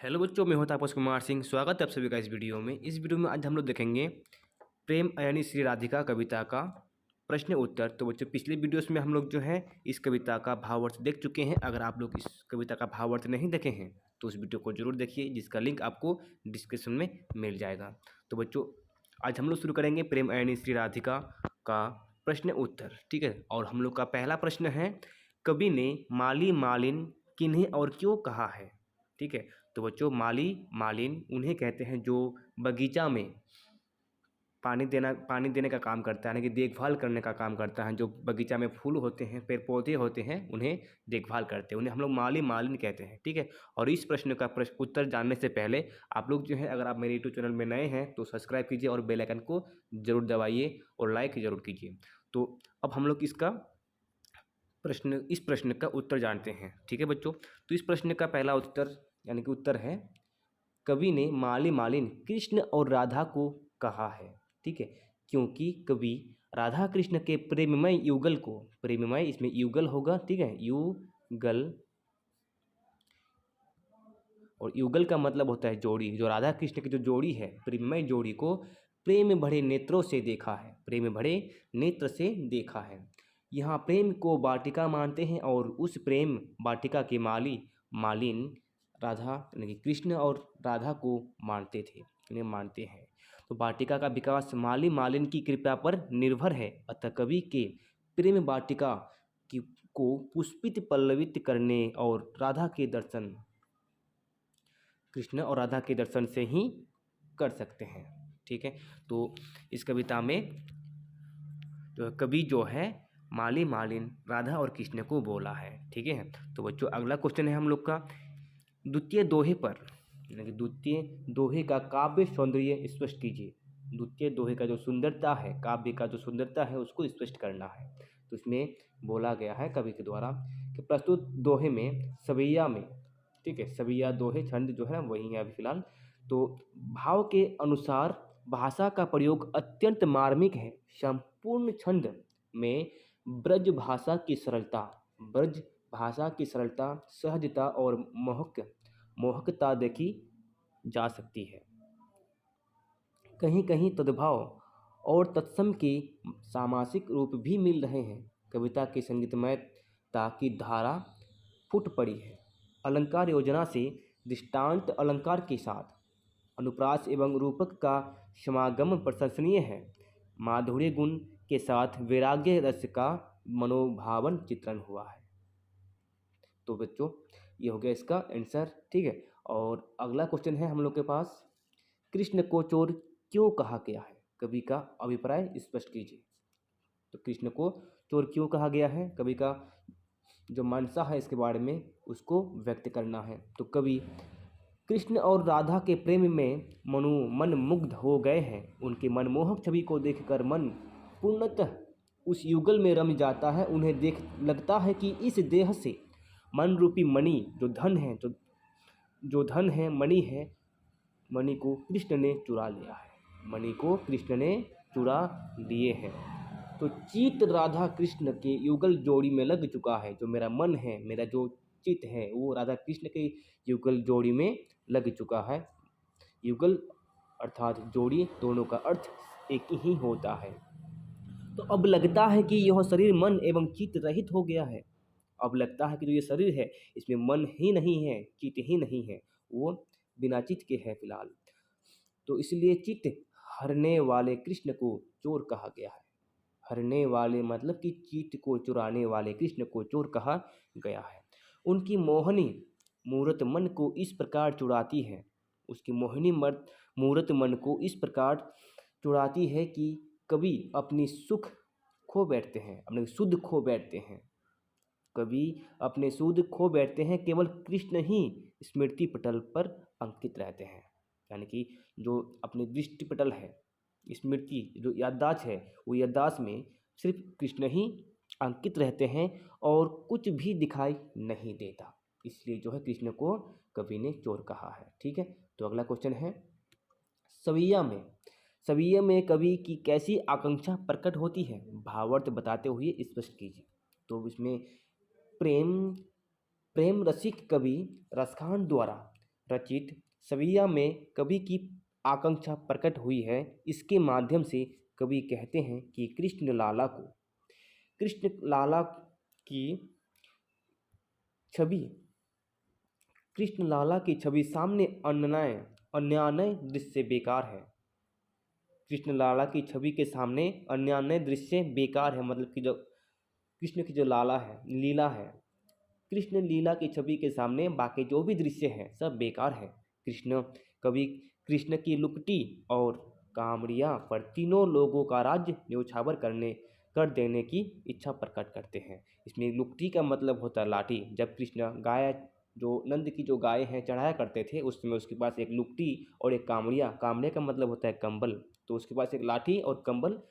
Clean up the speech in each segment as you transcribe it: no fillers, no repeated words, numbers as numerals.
Hello बच्चों, मैं हूं तापस कुमार सिंह। स्वागत है आप सभी का इस वीडियो में। इस वीडियो में आज हम लोग देखेंगे प्रेम यानी श्री राधिका कविता का प्रश्न उत्तर। तो बच्चों, पिछले वीडियोस में हम लोग जो है इस कविता का भावार्थ देख चुके हैं। अगर आप लोग इस कविता का भावार्थ नहीं देखे हैं तो उस वीडियो को जरूर देखिए, जिसका लिंक आपको डिस्क्रिप्शन में मिल जाएगा। तो बच्चों, आज हम लोग शुरू करेंगे प्रेम यानी श्री राधिका का प्रश्न उत्तर, ठीक है। और हम लोग का पहला प्रश्न है, कवि ने माली मालिन किन्हें और क्यों कहा है, ठीक है। तो बच्चों, माली मालिन उन्हें कहते हैं जो बगीचा में पानी देने का काम करता है, यानी कि देखभाल करने का काम करता है। जो बगीचा में फूल होते हैं, पेड़ पौधे होते हैं, उन्हें देखभाल करते हैं, उन्हें हम लोग माली मालिन कहते हैं, ठीक है। और इस प्रश्न का उत्तर जानने से पहले आप लोग जो है, अगर आप मेरे यूट्यूब चैनल में नए हैं तो सब्सक्राइब कीजिए और बेल आइकन को जरूर दबाइए और लाइक जरूर कीजिए। तो अब हम लोग इस प्रश्न का उत्तर जानते हैं, ठीक है बच्चों। तो इस प्रश्न का पहला उत्तर यानी कि उत्तर है, कवि ने माली मालिन कृष्ण और राधा को कहा है, ठीक है। क्योंकि कवि राधा कृष्ण के प्रेममय युगल को, प्रेममय इसमें युगल होगा, ठीक है, युगल, और युगल का मतलब होता है जोड़ी। जो राधा कृष्ण की जो जोड़ी है, प्रेममय जोड़ी को प्रेम भरे नेत्रों से देखा है, प्रेम भरे नेत्र से देखा है। यहाँ प्रेम को वाटिका मानते हैं और उस प्रेम वाटिका के मालिन राधा यानी कि कृष्ण और राधा को मानते थे, इन्हें मानते हैं। तो वाटिका का विकास माली मालिन की कृपा पर निर्भर है। अतः कवि के प्रेम वाटिका की को पुष्पित पल्लवित करने और राधा के दर्शन, कृष्ण और राधा के दर्शन से ही कर सकते हैं, ठीक है। तो इस कविता में तो कवि जो है माली मालिन राधा और कृष्ण को बोला है, ठीक है। तो बच्चों, अगला क्वेश्चन है हम लोग का, द्वितीय दोहे पर, यानी कि द्वितीय दोहे का काव्य सौंदर्य स्पष्ट कीजिए। द्वितीय दोहे का जो सुंदरता है, काव्य का जो सुंदरता है, उसको स्पष्ट करना है। तो इसमें बोला गया है कवि के द्वारा कि प्रस्तुत दोहे में सवैया में, ठीक है, सवैया दोहे छंद जो है वही है अभी फिलहाल। तो भाव के अनुसार भाषा का प्रयोग अत्यंत मार्मिक है। संपूर्ण छंद में ब्रज भाषा की सरलता, ब्रज भाषा की सरलता, सहजता और मोहकता देखी जा सकती है। कहीं कहीं तद्भाव और तत्सम के सामासिक रूप भी मिल रहे हैं। कविता की संगीतमयता की धारा फूट पड़ी है। अलंकार योजना से दृष्टांत अलंकार के साथ अनुप्रास एवं रूपक का समागम प्रशंसनीय है। माधुर्य गुण के साथ वैराग्य रस का मनोभावन चित्रण हुआ है। तो बच्चों, ये हो गया इसका आंसर, ठीक है। और अगला क्वेश्चन है हम लोग के पास, कृष्ण को चोर क्यों कहा गया है, कवि का अभिप्राय स्पष्ट कीजिए। तो कृष्ण को चोर क्यों कहा गया है, कवि का जो मंशा है इसके बारे में उसको व्यक्त करना है। तो कवि कृष्ण और राधा के प्रेम में मन मुग्ध हो गए हैं। उनके मनमोहक छवि को देखकर मन पूर्णतः उस युगल में रम जाता है। उन्हें देख लगता है कि इस देह से मन रूपी मणि जो धन है मणि है, मणि को कृष्ण ने चुरा लिया है, मणि को कृष्ण ने चुरा लिए हैं। तो चित्त राधा कृष्ण के युगल जोड़ी में लग चुका है। जो मेरा मन है, मेरा जो चित्त है, वो राधा कृष्ण के युगल जोड़ी में लग चुका है। युगल अर्थात जोड़ी, दोनों का अर्थ एक ही होता है। तो अब लगता है कि यह शरीर मन एवं चित्त रहित हो गया है। अब लगता है कि जो ये शरीर है इसमें मन ही नहीं है, चित्त ही नहीं है, वो बिना चित्त के है फिलहाल। तो इसलिए चित्त हरने वाले कृष्ण को चोर कहा गया है। हरने वाले मतलब कि चित्त को चुराने वाले कृष्ण को चोर कहा गया है। उनकी मोहनी मूरत मन को इस प्रकार चुराती है, उसकी मोहिनी मूरत मन को इस प्रकार चुराती है कि कभी अपनी सुख खो बैठते हैं, अपने शुद्ध खो बैठते हैं, कभी अपने शुद्ध खो बैठते हैं। केवल कृष्ण ही स्मृति पटल पर अंकित रहते हैं, यानी कि जो अपनी दृष्टि पटल है, स्मृति जो याददाश्त है, वो याददाश्त में सिर्फ कृष्ण ही अंकित रहते हैं और कुछ भी दिखाई नहीं देता। इसलिए जो है कृष्ण को कवि ने चोर कहा है, ठीक है। तो अगला क्वेश्चन है, सविया में कवि की कैसी आकांक्षा प्रकट होती है, भावार्थ बताते हुए स्पष्ट कीजिए। तो इसमें प्रेम रसिक कवि रसखान द्वारा रचित सविया में कवि की आकांक्षा प्रकट हुई है। इसके माध्यम से कवि कहते हैं कि कृष्ण लाला की छवि सामने अन्यान्य दृश्य बेकार है। कृष्ण लाला की छवि के सामने अन्यान्य दृश्य बेकार है, मतलब कि जो कृष्ण की जो लीला है, कृष्ण लीला की छवि के सामने बाकी जो भी दृश्य है सब बेकार है। कवि कृष्ण की लुकटी और कामड़िया पर तीनों लोगों का राज्य न्योछावर कर देने की इच्छा प्रकट करते हैं। इसमें लुकटी का मतलब होता है लाठी। जब कृष्ण जो नंद की जो गाय हैं चढ़ाया करते थे, उस समय उसके पास एक लुकटी और एक कामड़े का मतलब होता है कंबल, तो उसके पास एक लाठी और कंबल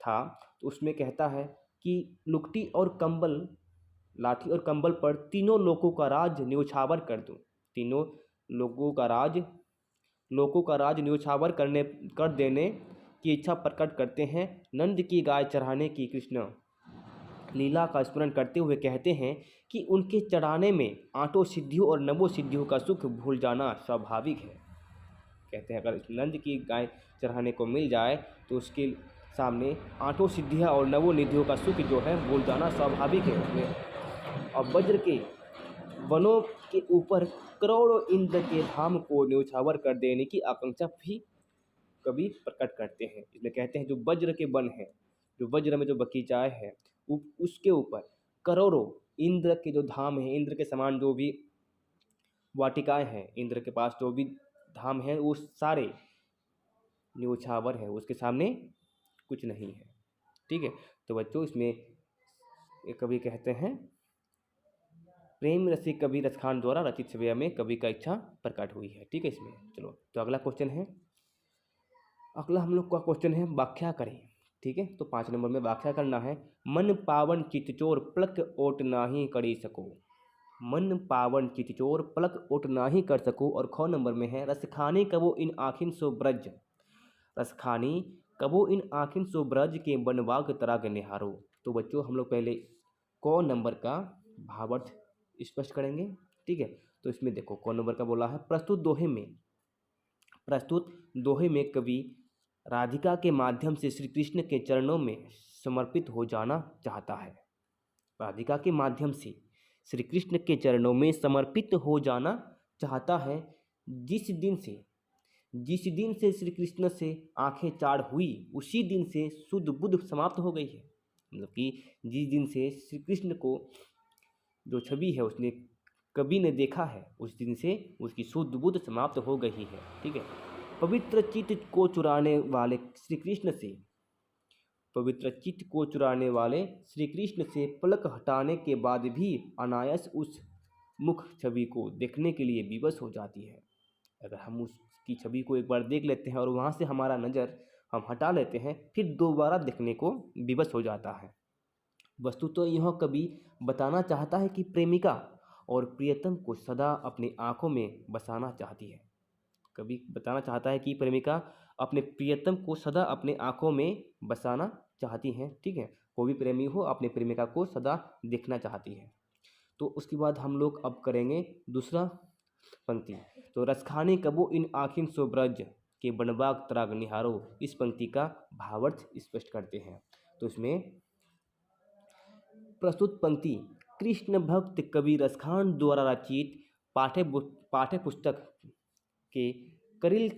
था। तो उसमें कहता है कि लाठी और कंबल पर तीनों लोगों का राज न्योछावर कर दूं। तीनों लोगों का राज न्योछावर कर देने की इच्छा प्रकट करते हैं। नंद की गाय चढ़ाने की कृष्ण लीला का स्मरण करते हुए कहते हैं कि उनके चढ़ाने में आठों सिद्धियों और नवों सिद्धियों का सुख भूल जाना स्वाभाविक है। कहते हैं अगर नंद की गाय चढ़ाने को मिल जाए तो उसके सामने आठों सिद्धियाँ और नवों निधियों का सुख जो है भूल जाना स्वाभाविक है उसमें। और वज्र के वनों के ऊपर करोड़ों इंद्र के धाम को न्योछावर कर देने की आकांक्षा भी कवि प्रकट करते हैं। इसमें कहते हैं जो वज्र के वन है, जो वज्र में जो बगीचाएं है, उसके ऊपर करोड़ों इंद्र के जो धाम है, इंद्र के समान जो भी वाटिकाएं हैं, इंद्र के पास जो भी धाम है वो सारे न्योछावर है, उसके सामने कुछ नहीं है। ठीक है, तो बच्चों इसमें कवि कहते हैं प्रेम रसिक कवि रसखान द्वारा रचित सविया में कवि का इच्छा प्रकट हुई है। ठीक है, इसमें चलो तो अगला क्वेश्चन है, अगला हम लोग का क्वेश्चन है व्याख्या करें। ठीक है, तो 5 नंबर में व्याख्या करना है। मन पावन चितचोर पलक ओट नाही करी सको। मन पावन चितचोर पलक ओट नाही कर सको। और ख नंबर में है रसखानी कबो इन आखिन सो ब्रज। रसखानी कबो इन आखिन सो ब्रज के बनवाग तराग निहारो। तो बच्चों हम लोग पहले क नंबर का भावार्थ स्पष्ट करेंगे। ठीक है, तो इसमें देखो क नंबर का बोला है प्रस्तुत दोहे में कवि राधिका के माध्यम से श्री कृष्ण के चरणों में समर्पित हो जाना चाहता है। राधिका के माध्यम से श्री कृष्ण के चरणों में समर्पित हो जाना चाहता है। जिस दिन से श्री कृष्ण से आंखें चाड़ हुई उसी दिन से शुद्ध बुद्ध समाप्त हो गई है। मतलब कि जिस दिन से श्री कृष्ण को जो छवि है उसने कवि ने देखा है, उस दिन से उसकी शुद्ध बुद्ध समाप्त हो गई है। ठीक है, पवित्र चित्त को चुराने वाले श्री कृष्ण से पलक हटाने के बाद भी अनायास उस मुख छवि को देखने के लिए विवश हो जाती है। अगर हम उसकी छवि को एक बार देख लेते हैं और वहाँ से हमारा नज़र हम हटा लेते हैं, फिर दोबारा देखने को विवश हो जाता है। वस्तु तो यह कवि बताना चाहता है कि प्रेमिका और प्रियतम को सदा अपनी आंखों में बसाना चाहती है। कवि बताना चाहता है कि प्रेमिका अपने प्रियतम को सदा अपने आंखों में बसाना चाहती हैं। ठीक है, कोई भी प्रेमी हो अपने प्रेमिका को सदा देखना चाहती है। तो उसके बाद हम लोग अब करेंगे दूसरा पंक्ति। तो रसखानी कबो इन आखिन सो ब्रज के बनबाग तराग निहारो, इस पंक्ति का भावार्थ स्पष्ट करते हैं। तो इसमें प्रस्तुत पंक्ति कृष्ण भक्त कवि रसखान द्वारा रचित पाठ्य पुस्तक के करेल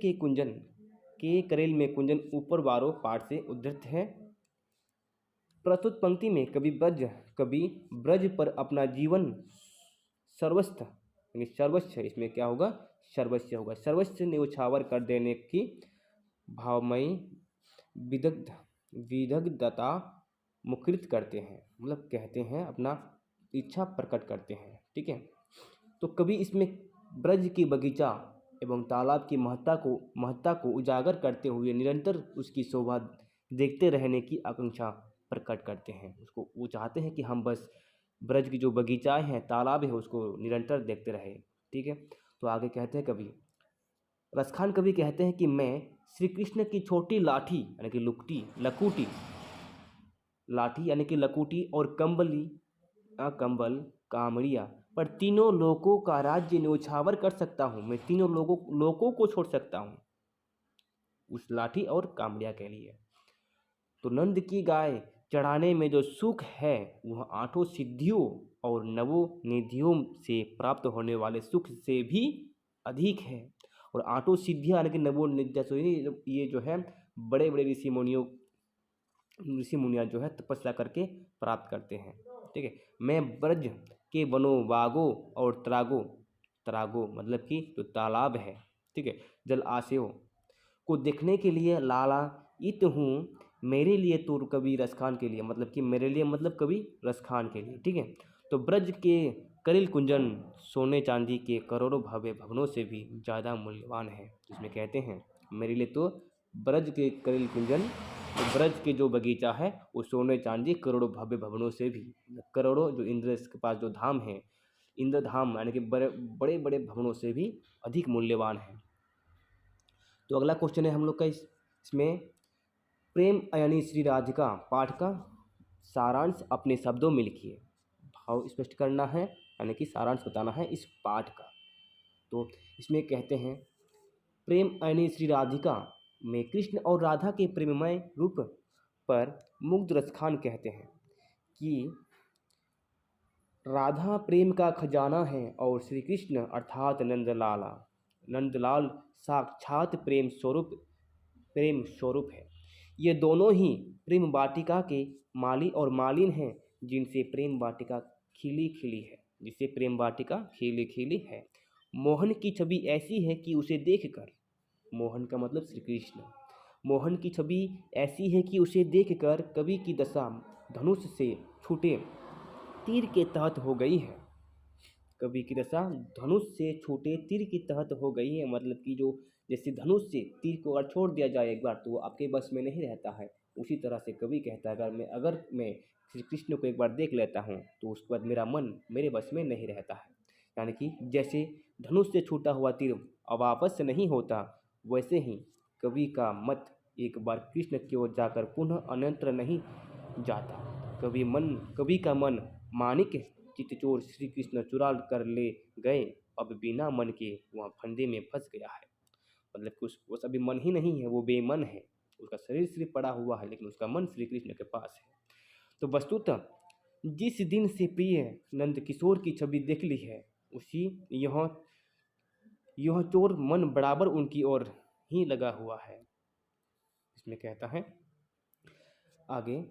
में कुंजन ऊपर वारों पाठ से उद्धृत है। प्रस्तुत पंक्ति में कवि ब्रज पर अपना जीवन सर्वस्व इसमें क्या होगा, सर्वस्व न्योछावर कर देने की भावमयी विदग्धता मुखरित करते हैं, मतलब कहते हैं अपना इच्छा प्रकट करते हैं। ठीक है, तो कवि इसमें ब्रज की बगीचा एवं तालाब की महत्ता को उजागर करते हुए निरंतर उसकी शोभा देखते रहने की आकांक्षा प्रकट करते हैं। वो चाहते हैं कि हम बस ब्रज की जो बगीचाएं हैं, तालाब है, उसको निरंतर देखते रहे। ठीक है, तो आगे कहते हैं कवि रसखान कवि कहते हैं कि मैं श्री कृष्ण की छोटी लाठी यानी कि लकूटी और कंबल कामड़िया पर तीनों लोकों का राज्य न्योछावर कर सकता हूँ। मैं तीनों लोकों को छोड़ सकता हूँ उस लाठी और कामड़िया के लिए। तो नंद की गाय चढ़ाने में जो सुख है वह आठों सिद्धियों और नवों निधियों से प्राप्त होने वाले सुख से भी अधिक है। और आठों सिद्धियाँ यानी कि नवों निधियाँ, तो ये जो है बड़े बड़े ऋषि मुनियाँ जो है तपस्या करके प्राप्त करते हैं। ठीक है। मैं ब्रज के वनों बागों और तरागो मतलब कि जो तालाब है, ठीक है, जल आशयों को देखने के लिए लालायित हूँ। मेरे लिए तो कवि रसखान के लिए, मतलब कि मेरे लिए मतलब कवि रसखान के लिए। ठीक है। तो ब्रज के कलिल कुंजन सोने चांदी के करोड़ों भव्य भवनों से भी ज़्यादा मूल्यवान है। इसमें कहते हैं मेरे लिए तो ब्रज के कलिल कुंजन, तो ब्रज के जो बगीचा है वो सोने चांदी करोड़ों भव्य भवनों से भी, करोड़ों जो इंद्र के पास जो धाम है, इंद्र धाम यानी कि बड़े बड़े भवनों से भी अधिक मूल्यवान है। तो अगला क्वेश्चन है हम लोग का इसमें प्रेम यानी श्री राधिका पाठ का सारांश अपने शब्दों में लिखिए। भाव स्पष्ट करना है यानी कि सारांश बताना है इस पाठ का। तो इसमें कहते हैं प्रेम यानी श्री राधिका में कृष्ण और राधा के प्रेममय रूप पर मुग्ध रसखान कहते हैं कि राधा प्रेम का खजाना है और श्री कृष्ण अर्थात नंदलाल साक्षात प्रेम स्वरूप है। ये दोनों ही प्रेम वाटिका के माली और मालिन हैं जिनसे प्रेम वाटिका खिली खिली है, जिससे प्रेम वाटिका खिली खिली है। मोहन की छवि ऐसी है कि उसे देखकर, मोहन का मतलब श्री कृष्ण, मोहन की छवि ऐसी है कि उसे देखकर कवि की दशा धनुष से छूटे तीर के तहत हो गई है। कवि की दशा धनुष से छूटे तीर की तहत हो गई है, मतलब कि जो जैसे धनुष से तीर को अगर छोड़ दिया जाए एक बार तो वो आपके बस में नहीं रहता है। उसी तरह से कवि कहता है अगर मैं श्री कृष्ण को एक बार देख लेता हूँ तो उसके बाद मेरा मन मेरे बस में नहीं रहता है। यानी कि जैसे धनुष से छूटा हुआ तीर अब वापस से नहीं होता, वैसे ही कवि का मत एक बार कृष्ण की ओर जाकर पुनः अन्यत्र नहीं जाता। कवि का मन माणिक चितचोर श्री कृष्ण चुरा कर ले गए, अब बिना मन के वह फंदे में फंस गया है। मतलब कि उस अभी मन ही नहीं है, वो बेमन है। उसका शरीर सिर्फ पड़ा हुआ है लेकिन उसका मन श्री कृष्ण के पास है। तो वस्तुतः जिस दिन से प्रिय नंद किशोर की छवि देख ली है उसी यह चोर मन बराबर उनकी ओर ही लगा हुआ है। इसमें कहता है आगे,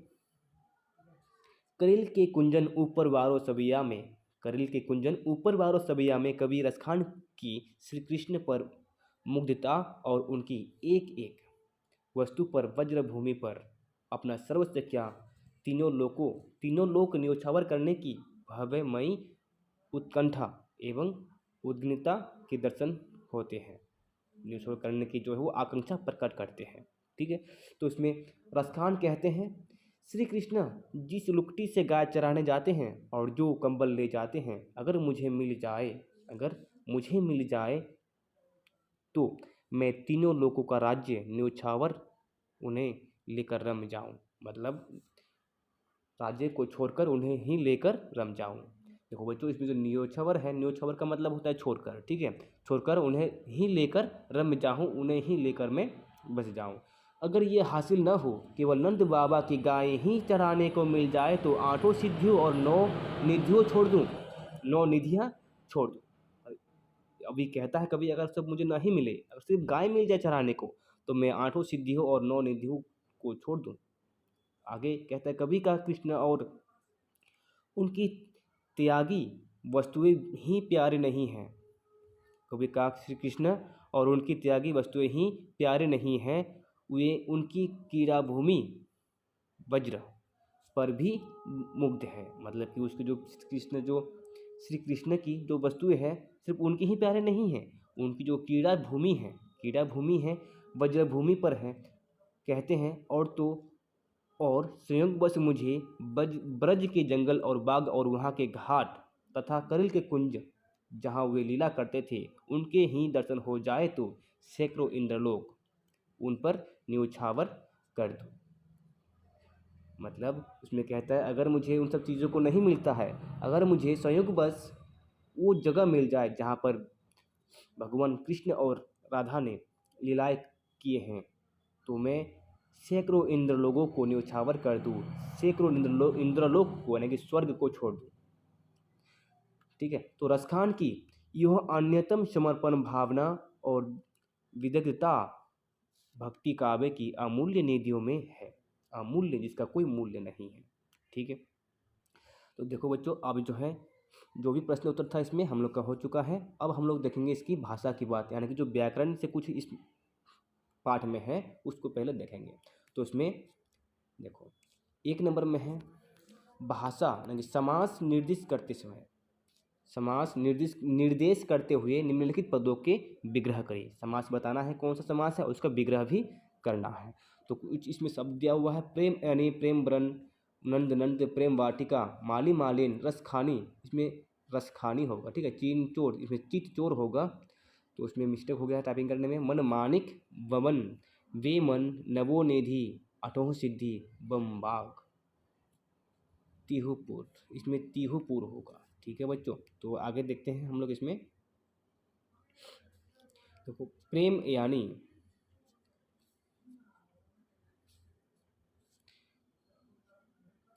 करिल के कुंजन ऊपर वारो सबिया में, करिल के कुंजन ऊपर वारो सबिया में कवि रसखान की श्री कृष्ण पर मुग्धता और उनकी एक एक वस्तु पर वज्र भूमि पर अपना सर्वस्व क्या तीनों लोक न्योछावर करने की भव्यमयी उत्कंठा एवं उद्ग्रता के दर्शन होते हैं। न्योछावर करने की जो है वो आकांक्षा प्रकट करते हैं। ठीक है। तो इसमें रसखान कहते हैं श्री कृष्ण जिस लुकटी से गाय चराने जाते हैं और जो कंबल ले जाते हैं, अगर मुझे मिल जाए तो मैं तीनों लोगों का राज्य न्योछावर उन्हें लेकर रम जाऊं, मतलब राज्य को छोड़कर उन्हें ही लेकर रम जाऊं। देखो बच्चों, इसमें जो न्योछावर है, न्योछावर का मतलब होता है छोड़कर। ठीक है। छोड़कर उन्हें ही लेकर रम जाऊं, उन्हें ही लेकर मैं बस जाऊं। अगर ये हासिल न हो, केवल नंद बाबा की गाय ही चराने को मिल जाए तो आठों सिद्धियों और 9 निधियों छोड़ दूं, 9 निधियाँ छोड़ दूं। अभी कहता है कभी अगर सब मुझे नहीं मिले, अगर सिर्फ गाय मिल जाए चराने को तो मैं 8 सिद्धियों और 9 निधियों को छोड़ दूं। आगे कहता है कवि का कृष्ण और उनकी त्यागी वस्तुएं ही प्यारे नहीं हैं, कवि का श्री कृष्ण और उनकी त्यागी वस्तुएं ही प्यारे नहीं हैं, वे उनकी क्रीड़ा भूमि वज्र पर भी मुग्ध है। मतलब कि उसके जो श्री कृष्ण की जो वस्तुएं हैं सिर्फ उनकी ही प्यारे नहीं हैं, उनकी जो क्रीड़ा भूमि है वज्र भूमि पर है। कहते हैं और संयोगवश मुझे ब्रज के जंगल और बाग और वहाँ के घाट तथा करिल के कुंज जहाँ वे लीला करते थे उनके ही दर्शन हो जाए तो सैकड़ों इंद्रलोक उन पर न्योछावर कर दूं। मतलब उसमें कहता है अगर मुझे उन सब चीज़ों को नहीं मिलता है, अगर मुझे संयोगवश वो जगह मिल जाए जहाँ पर भगवान कृष्ण और राधा ने लीलाएं किए हैं, तो मैं सैकड़ों इंद्रलोकों को न्यौछावर कर दूँ, सैकड़ों इंद्रलोक को यानी कि स्वर्ग को छोड़ दूँ। ठीक है, तो रसखान की यह अन्यतम समर्पण भावना और विदग्धता भक्ति काव्य की अमूल्य निधियों में है, अमूल्य जिसका कोई मूल्य नहीं है। ठीक है, तो देखो बच्चों, अब जो है जो भी प्रश्न उत्तर था इसमें हम लोग का हो चुका है। अब हम लोग देखेंगे इसकी भाषा की बात, यानी कि जो व्याकरण से कुछ इस पाठ में है उसको पहले देखेंगे। तो इसमें देखो 1 नंबर में है भाषा, यानी कि समास निर्दिष्ट करते समय, समास निर्देश करते हुए निम्नलिखित पदों के विग्रह करिए। समास बताना है कौन सा समास है और उसका विग्रह भी करना है। तो कुछ इसमें शब्द दिया हुआ है, प्रेम यानी प्रेम व्रण, नंद नंद, प्रेम वाटिका, माली मालिन, रसखानी, इसमें रसखानी होगा। ठीक है, चीन चोर, इसमें चित चोर होगा, तो उसमें मिस्टेक हो गया है टाइपिंग करने में। मन मानिक वमन, वे मन, नवोनिधि, अठोह सिद्धि, बमबाग, तीहुपुर, इसमें तीहुपुर होगा। ठीक है बच्चों, तो आगे देखते हैं हम लोग इसमें। देखो प्रेम यानी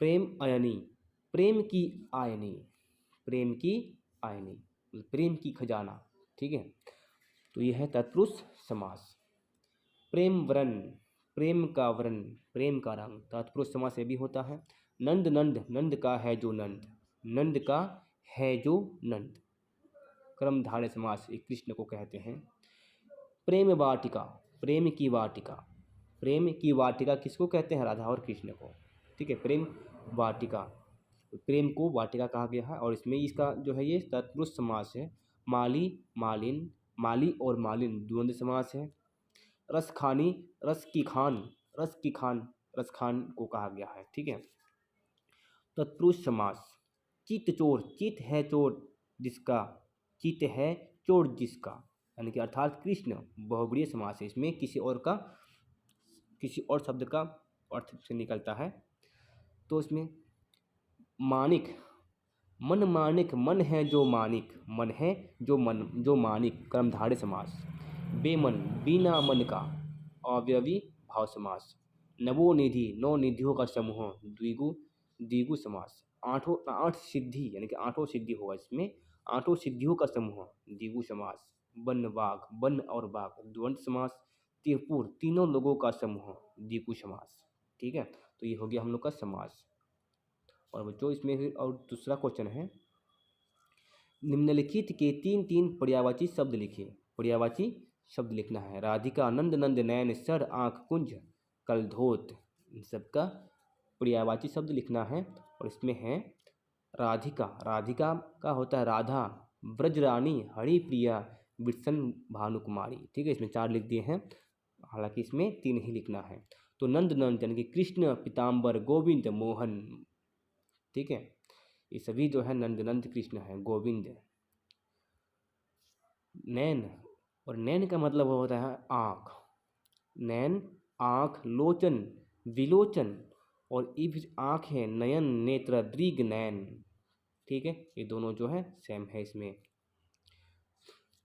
प्रेम अयनी, प्रेम की आयनी, प्रेम की आयनी, प्रेम की खजाना। ठीक है, तो यह है तत्पुरुष समास। प्रेम व्रण, प्रेम का व्रण, प्रेम का रंग, तत्पुरुष समास ये भी होता है। नंद नंद, नंद का है जो नंद, नंद का है जो नंद, कर्मधारय समास एक कृष्ण को कहते हैं। प्रेम वाटिका, प्रेम की वाटिका, प्रेम की वाटिका किसको कहते हैं? राधा और कृष्ण को। ठीक है, प्रेम वाटिका, प्रेम को वाटिका कहा गया है। और इसमें इसका जो है ये तत्पुरुष समास है। माली मालिन, माली और मालिन द्वंद्व समास है। रसखानी, रस की खान, रस की खान, रसखान को कहा गया है। ठीक है, तत्पुरुष समास। चित चोर, चित है चोर जिसका, चित है चोर जिसका, यानी कि अर्थात कृष्ण बहुब्रीहि समास है। इसमें किसी और शब्द का अर्थ से निकलता है। तो इसमें मानिक, मन मानिक, मन है जो मानिक, मन है जो मानिक, कर्मधारय समास। बेमन, बिना मन का, अवयवी भाव समास। नवोनिधि, नौ निधियों का समूह, द्विगु समास। आठ सिद्धि, यानी कि आठों सिद्धि होगा इसमें, आठों सिद्धियों का समूह, द्विगु समास। वन बाघ, वन और बाघ द्वंद्व समास। त्रिपुर, तीनों लोगों का समूह, द्विगु समास। ठीक है, तो ये हो गया हम लोग का समास। और बच्चों इसमें फिर और दूसरा क्वेश्चन है, निम्नलिखित के 3 पर्यायवाची शब्द लिखिए। पर्यायवाची शब्द लिखना है। राधिका, नंद नंद, नयन, सर, आँख, कुंज, कलधोत, इन सबका पर्यायवाची शब्द लिखना है। और इसमें है राधिका, राधिका का होता है राधा, ब्रजरानी, हरिप्रिया, विरसन भानुकुमारी। ठीक है, इसमें 4 लिख दिए हैं, हालांकि इसमें 3 ही लिखना है। तो नंद नंद यानी कि कृष्ण, पीताम्बर, गोविंद, मोहन। ठीक है, ये सभी जो है नंद नंद कृष्ण है, गोविंद। नैन, और नैन का मतलब होता है आँख, नैन आँख, लोचन विलोचन, और इब आँख है, नयन नेत्र, दृग नयन। ठीक है, ये दोनों जो है सेम है इसमें।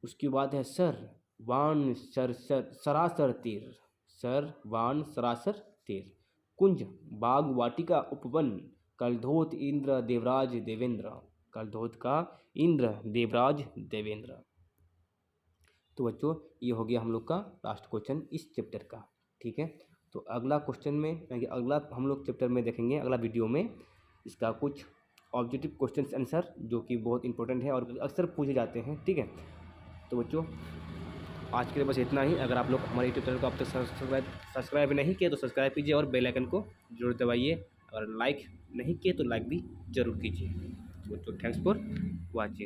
उसके बाद है सर, वान सरासर तीर, सर वान सरासर तीर। कुंज, बाग वाटिका उपवन। कलधोत, इंद्र देवराज देवेंद्र, कलधोत का इंद्र देवराज देवेंद्र। तो बच्चों ये हो गया हम लोग का लास्ट क्वेश्चन इस चैप्टर का। ठीक है, तो अगला क्वेश्चन में, यानी अगला हम लोग चैप्टर में देखेंगे, अगला वीडियो में इसका कुछ ऑब्जेक्टिव क्वेश्चन आंसर जो कि बहुत इंपॉर्टेंट है और अक्सर पूछे जाते हैं। ठीक है, तो बच्चों आज के लिए बस इतना ही। अगर आप लोग हमारे यूट्यूब चैनल को अब तक सब्सक्राइब नहीं किए तो सब्सक्राइब कीजिए और बेल आइकन को जरूर दबाइए। अगर लाइक नहीं किए तो लाइक भी जरूर कीजिए। तो थैंक्स फॉर वॉचिंग।